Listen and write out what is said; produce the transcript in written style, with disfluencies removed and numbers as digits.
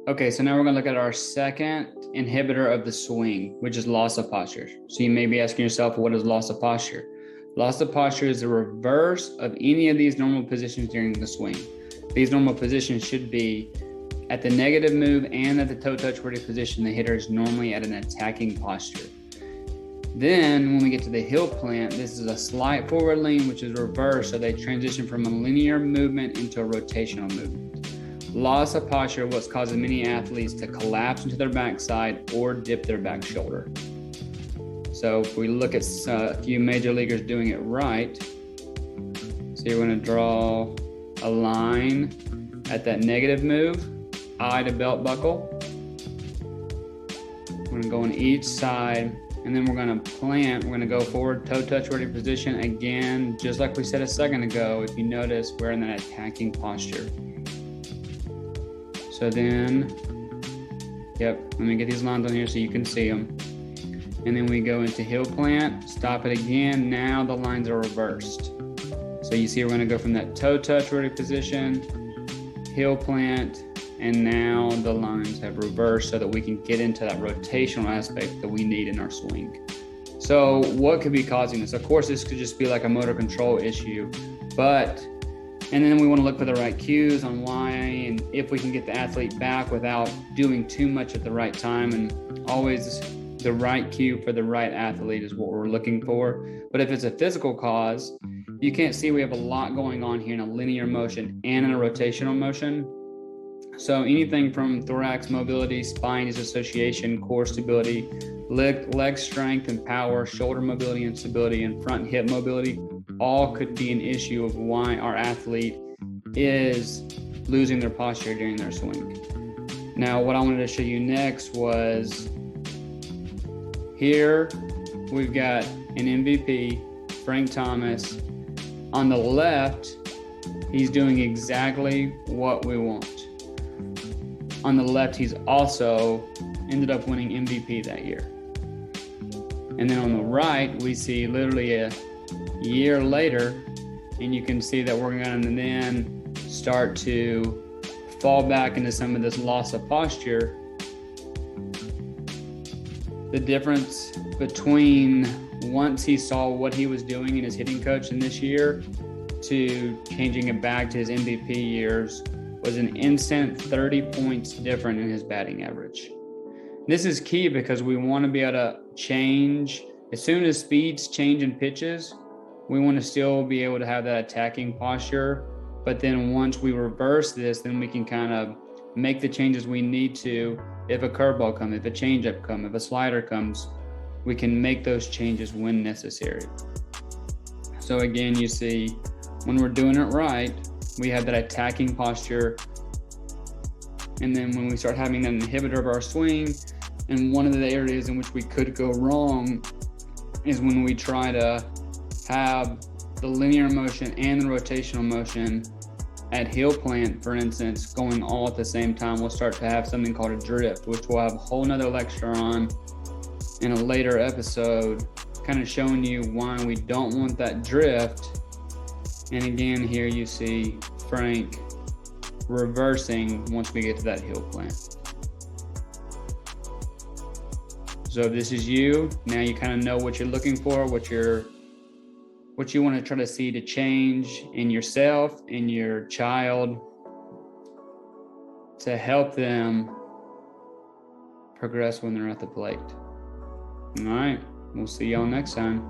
Okay, so now we're gonna look at our second inhibitor of the swing, which is loss of posture. So you may be asking yourself, what is loss of posture? Loss of posture is the reverse of any of these normal positions during the swing. These normal positions should be at the negative move and at the toe touch ready position, the hitter is normally at an attacking posture. Then when we get to the heel plant, this is a slight forward lean, which is reverse. So they transition from a linear movement into a rotational movement. Loss of posture is what's causing many athletes to collapse into their backside or dip their back shoulder. So if we look at a few major leaguers doing it right, so you're going to draw a line at that negative move, eye to belt buckle. We're going to go on each side, and then we're going to plant. We're going to go forward, toe touch ready position. Again, just like we said a second ago, if you notice, we're in that attacking posture. So then, let me get these lines on here so you can see them. And then we go into heel plant, stop it again. Now the lines are reversed. So you see we're gonna go from that toe touch ready position, heel plant, and now the lines have reversed so that we can get into that rotational aspect that we need in our swing. So what could be causing this? Of course, this could just be like a motor control issue, and then we want to look for the right cues on why and if we can get the athlete back without doing too much at the right time. And always the right cue for the right athlete is what we're looking for. But if it's a physical cause, you can't see we have a lot going on here in a linear motion and in a rotational motion. So anything from thorax mobility, spine disassociation, core stability, leg strength and power, shoulder mobility and stability, and front hip mobility, all could be an issue of why our athlete is losing their posture during their swing. Now, what I wanted to show you next was here we've got an MVP, Frank Thomas. On the left, he's doing exactly what we want. On the left, he's also ended up winning MVP that year. And then on the right, we see literally a year later, and you can see that we're going to then start to fall back into some of this loss of posture. The difference between once he saw what he was doing in his hitting coach in this year to changing it back to his MVP years was an instant 30 points different in his batting average. This is key because we want to be able to change. As soon as speeds change in pitches, we want to still be able to have that attacking posture. But then once we reverse this, then we can kind of make the changes we need to. If a curveball comes, if a changeup comes, if a slider comes, we can make those changes when necessary. So again, you see, when we're doing it right, we have that attacking posture. And then when we start having an inhibitor of our swing, and one of the areas in which we could go wrong is when we try to have the linear motion and the rotational motion at heel plant, for instance, going all at the same time. We'll start to have something called a drift, which we'll have a whole nother lecture on in a later episode, kind of showing you why we don't want that drift. And again, here you see Frank reversing once we get to that heel plant. So if this is you, now you kind of know what you're looking for, what you want to try to see to change in yourself, in your child, to help them progress when they're at the plate. All right, we'll see y'all next time.